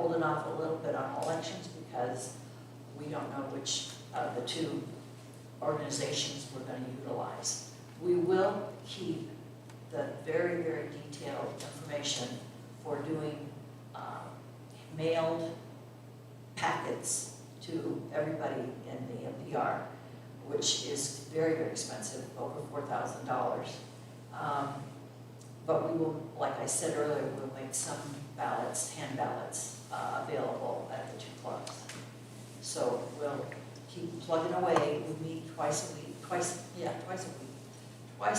holding off a little bit on elections because we don't know which of the two organizations we're going to utilize. We will keep the very, very detailed information for doing mailed packets to everybody in the NPR, which is very, very expensive, over $4,000. But we will, like I said earlier, we'll make some ballots, hand ballots, available at the two clubs. So we'll keep plugging away. We meet twice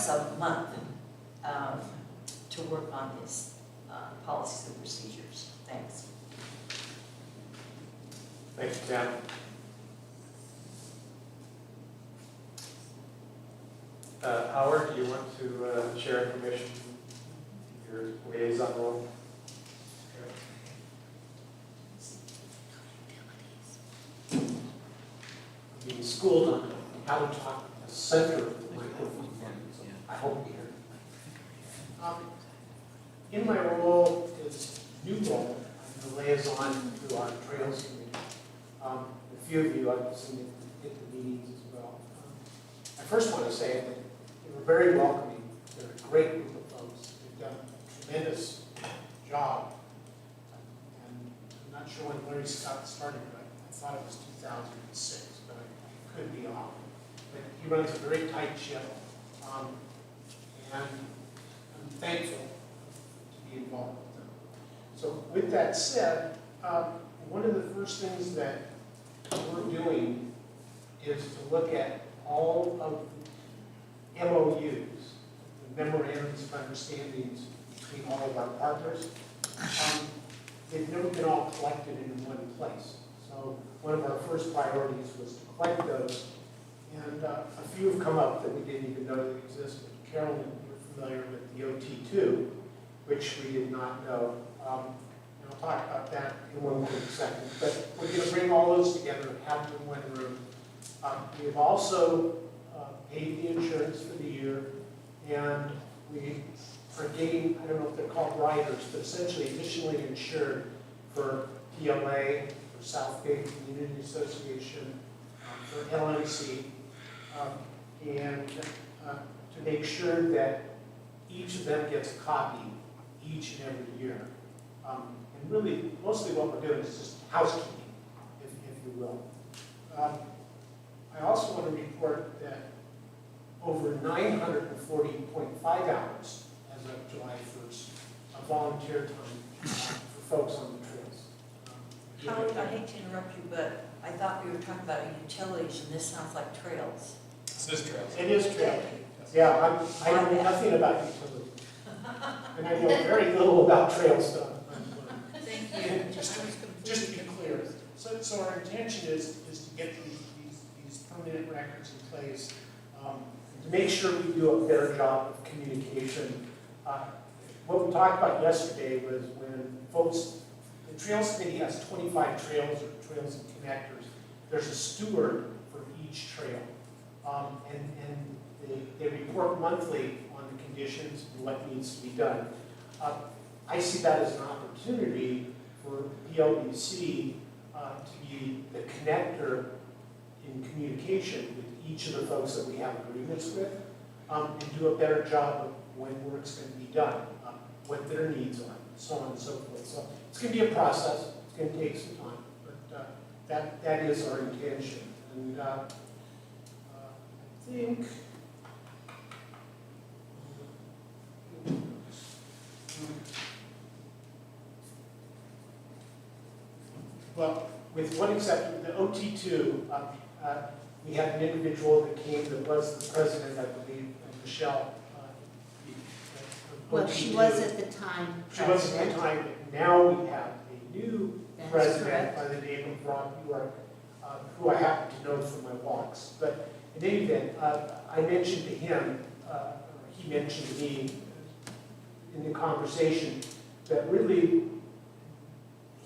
a month to work on these policies and procedures. Thanks. Thank you, Tam. Howard, do you want to share information, your liaison role? Being schooled on how to talk in the center of the microphone. So I hope you hear. In my role as new role, I'm the liaison to our Trails Committee. A few of you I've seen at the meetings as well. I first want to say that they were very welcoming. They're a great group of folks. They've done a tremendous job. And I'm not sure when Larry Scott started, but I thought it was 2006, but I could be off. But he runs a very tight ship, and I'm thankful to be involved with them. So with that said, one of the first things that we're doing is to look at all of the MOUs, the memorandums of understandings between all of our partners. They've never been all collected in one place. So one of our first priorities was to collect those. And a few have come up that we didn't even know that existed. Carolyn, you're familiar with the OT2, which we did not know. And I'll talk about that in one quick second. But we're going to bring all those together and have them in one room. We've also paid the insurance for the year, and we are getting, I don't know if they're called riders, but essentially additionally insured for PLA, for South Bay Community Association, for LMC, and to make sure that each of them gets a copy each and every year. And really, mostly what we're doing is just housekeeping, if you will. I also want to report that over 940.5 hours as of July 1st of volunteer time for folks on the trails. Howard, I hate to interrupt you, but I thought we were talking about utilities, and this sounds like trails. This is trails. It is trail. Yeah, I know nothing about utilities. And I know very little about trail stuff. Thank you. Just to be clear. So our intention is to get these permanent records in place, to make sure we do a better job of communication. What we talked about yesterday was when folks, the Trails Committee has 25 trails or trails and connectors. There's a steward for each trail. And they report monthly on the conditions and what needs to be done. I see that as an opportunity for PLBC to be the connector in communication with each of the folks that we have agreements with, and do a better job of when work's going to be done, what their needs are, so on and so forth. So it's going to be a process. It's going to take some time, but that is our intention. And I think well, with one exception, the OT2, we had an individual that came that was the president, I believe, Michelle. Well, she was at the time. She was at the time, but now we have a new That's president correct. by the name of Rob York, who I happen to know from my walks. But in any event, I mentioned to him, or he mentioned to me in the conversation, that really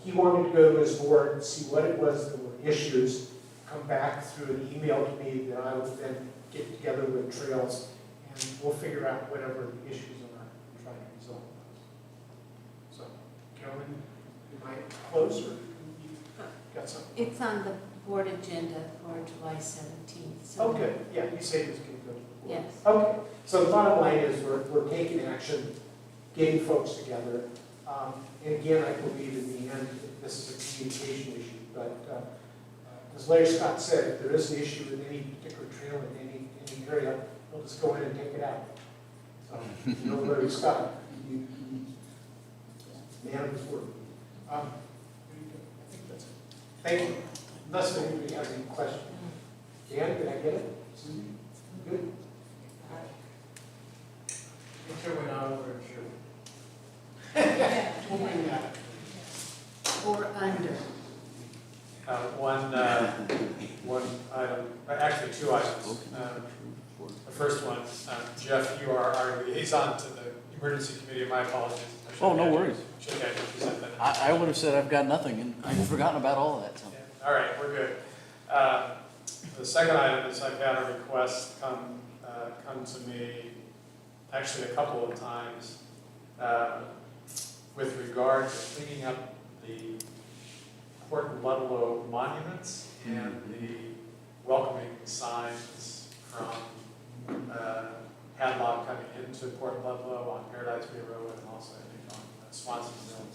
he wanted to go to his board and see what it was that were issues, come back through an email to me that I would then get together with Trails, and we'll figure out whatever the issues are and try to resolve those. So, Carolyn? Am I close or you got something? It's on the board agenda for July 17th. So Okay, yeah, you say this can go. Yes. Okay, so the bottom line is we're taking action, getting folks together. And again, I believe in the end, this is a communication issue, but as Larry Scott said, if there is an issue with any particular trail in any area, we'll just go in and take it out. So, you know, Larry Scott, man of his word. I think that's it. Thank you. Unless anybody has any questions. Dan, did I get it? Susie? Good? Until we're not over, sure. We'll bring that. or under. One item, actually two items. The first one, Jeff, you are our liaison to the emergency committee. My apologies. I should Oh, no have- worries. Should have had you present that. I would have said I've got nothing, and I've forgotten about all of that, so. Yeah. All right, we're good. The second item is I've had a request come to me, actually a couple of times, with regard to cleaning up the Port Ludlow monuments and the welcoming signs from Hadlock coming into Port Ludlow on Paradise Bay Road and also I think on Swansonville.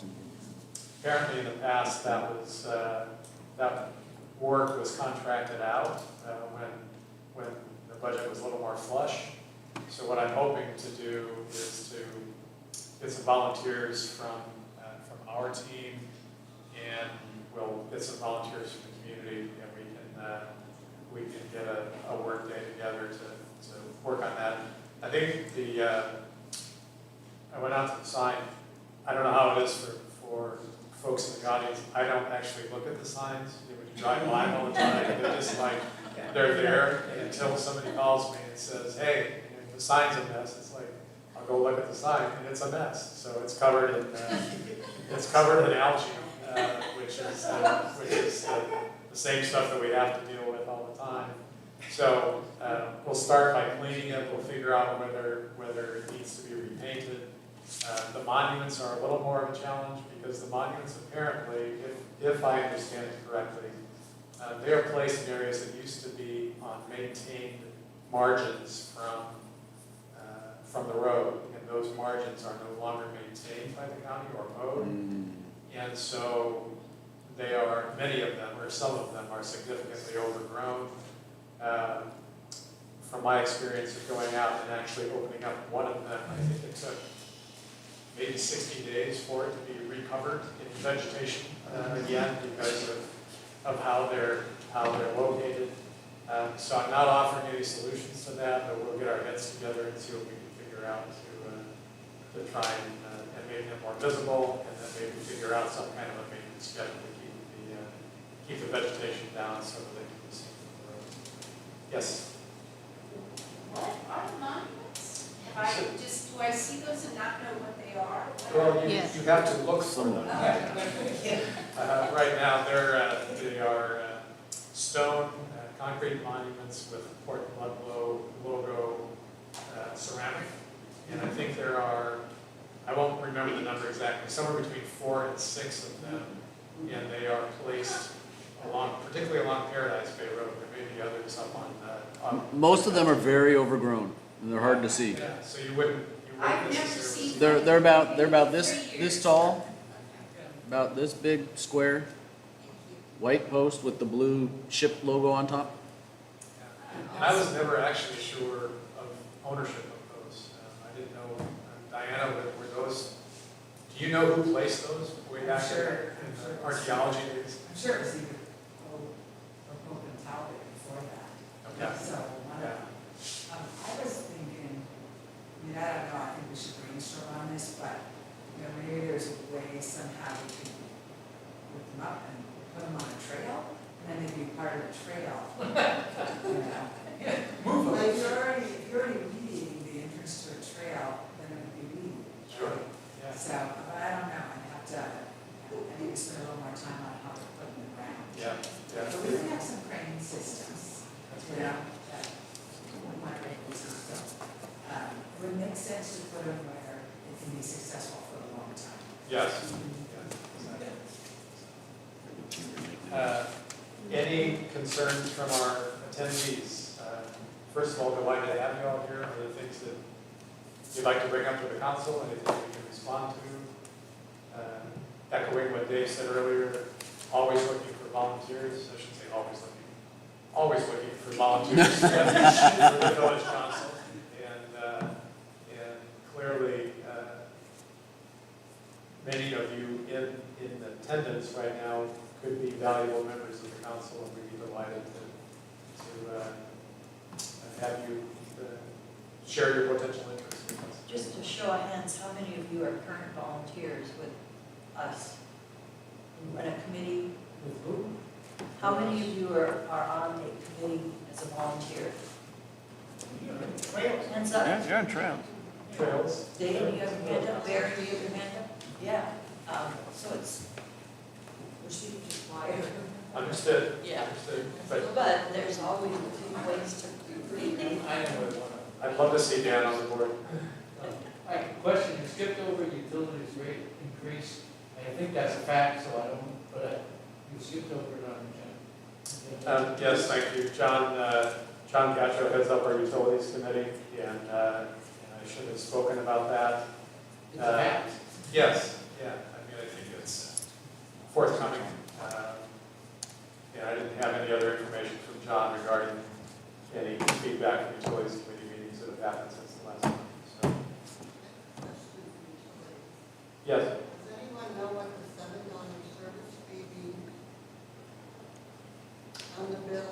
Apparently in the past that work was contracted out when the budget was a little more flush. So what I'm hoping to do is to get some volunteers from our team, and we'll get some volunteers from the community, and we can get a work day together to work on that. I think I went out to the sign. I don't know how it is for folks in the audience. I don't actually look at the signs. When you drive by them all the time, they're just like, they're there until somebody calls me and says, hey, the sign's a mess. It's like, I'll go look at the sign, and it's a mess. So it's covered in algae, which is the same stuff that we have to deal with all the time. So we'll start by cleaning it. We'll figure out whether it needs to be repainted. The monuments are a little more of a challenge because the monuments apparently, if I understand it correctly, they are placed in areas that used to be on maintained margins from the road, and those margins are no longer maintained by the county or mowed. And so they are, many of them, or some of them, are significantly overgrown. From my experience of going out and actually opening up one of them, I think it took maybe 60 days for it to be recovered in vegetation again because of how they're located. So I'm not offering any solutions to that, but we'll get our heads together and see what we can figure out to try and make them more visible, and then maybe figure out some kind of a maintenance schedule to keep the vegetation down so that they can be seen from the road. Yes? What are the monuments? Do I see those and not know what they are? Well, Yes. you have to look for them. Right now, they are stone, concrete monuments with Port Ludlow logo ceramic. And I think there are, I won't remember the number exactly, somewhere between 4 and 6 of them. And they are placed particularly along Paradise Bay Road. There may be others up on Most of them are very overgrown, and they're hard to see. Yeah, so you wouldn't I've never necessarily. seen. They're about this tall, about this big square, white post with the blue ship logo on top. And I was never actually sure of ownership of those. I didn't know, Diana, were those, do you know who placed those way back there in the archaeology days? I'm sure it was either Pope and Talbot before that. Okay. So, one of Yeah. them. I was thinking, I don't know, I think we should brainstorm on this, but, maybe there's a way somehow we can whip them up and put them on a trail, and then they'd be part of the trail. Move them. Like, if you're already weeding the entrance to a trail, then it would be weeded. Sure. Yeah. So, but I don't know, I need to spend a little more time on how to put them in the ground. Yeah, yeah. But we do have some crane systems, That's you know, that we might make this system. It would make sense to put them where it can be successful for a long time. Yes. Yeah, exactly. Any concerns from our attendees? First of all, delighted to have you all here. Are there things that you'd like to bring up to the council, anything we can respond to? Echoing what Dave said earlier, always looking for volunteers. I shouldn't say always looking for volunteers for the village council. And clearly, many of you in attendance right now could be valuable members of the council, and we'd be delighted to have you share your potential interests with us. Just to show of hands, how many of you are current volunteers with us? You run a committee? With who? How many of you are on a committee as a volunteer? Hands up. Yeah, you're on trails. Trails. Dave, you have your hand up? Barry, you have your hand up? Yeah. So it's, we're speaking to the choir. Understood. Yeah. Understood. But But there's always ways to read. I am with one. I'd love to see Dan on the board. All right, question, you skipped over utilities rate increase. I think that's a fact, so I don't, but you skipped over it on the agenda. Yes, thank you. John Gacho heads up our utilities committee, and I should have spoken about that. It's a fact. Yes, yeah, I mean, I think it's forthcoming. I didn't have any other information from John regarding any feedback from utilities committee meetings that have happened since the last one, so. Yes, Does anyone know what the $7 service fee be on the bill?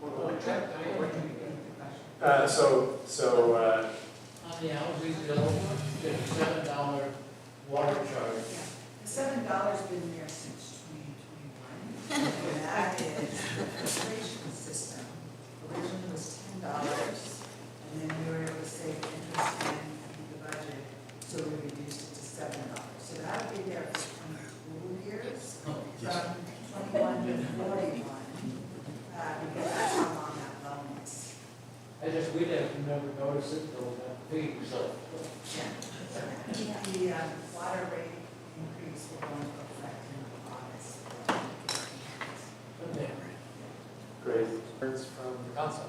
On the housing bill, there's a $7 water charge. The $7's been there since 2021. And that is the filtration system. Originally it was $10, and then we were able to save interest and the budget, so we reduced it to $7. So that'll be there for 22 years, from 21 to 41, because that's how long that loan is. We didn't never notice it till that fee, so. The water rate increase will go into effect in August. Okay. great. Words from the council.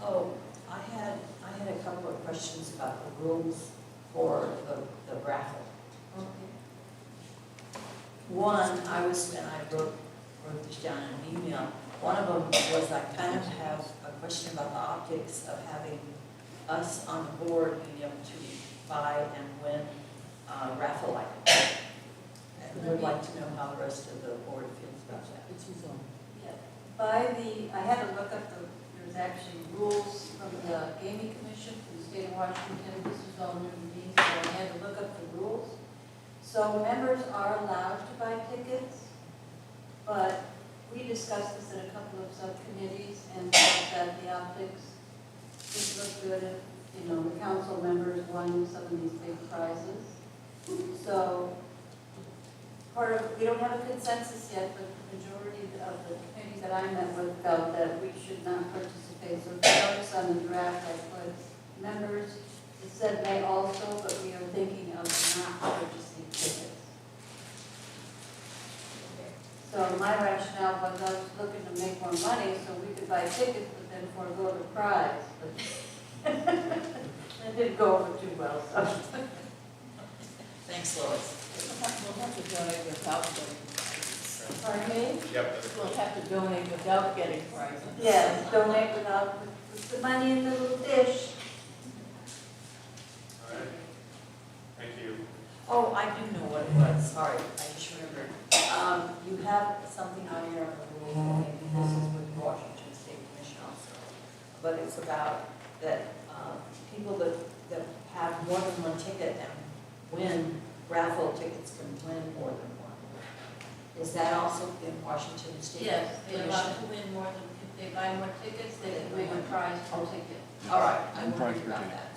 Oh, I had a couple of questions about the rules for the raffle. One, and I wrote this down in an email. One of them was I kind of have a question about the optics of having us on the board being able to buy and win raffle items. And would like to know how the rest of the board feels about that. I had to look up there's actually rules from the Gaming Commission from the state of Washington. This was all new to me, so I had to look up the rules. So members are allowed to buy tickets, but we discussed this in a couple of subcommittees and thought that the optics just look good if, the council members won some of these big prizes. So we don't have a consensus yet, but the majority of the committee that I met with felt that we should not participate. So if you notice on the draft, I put members, it said may also, but we are thinking of not purchasing tickets. So my rationale was I was looking to make more money so we could buy tickets, but then forego the prize. But it didn't go over too well, so. Thanks, Lois. We'll have to donate without getting prizes. Pardon me? Yep. We'll have to donate without getting prizes. Yes, donate without, put the money in the little dish. All right. Thank you. Oh, I do know what it was, sorry, I just remembered. You have something on here on the rule, maybe this is with Washington State Commission also, but it's about that people that have more than one ticket and win raffle tickets can win more than one. Is that also in Washington State? Yes, they're allowed Commission? to win more than, if they buy more tickets, they can win a prize per ticket. All right, I'm One prize worried per about ticket. that.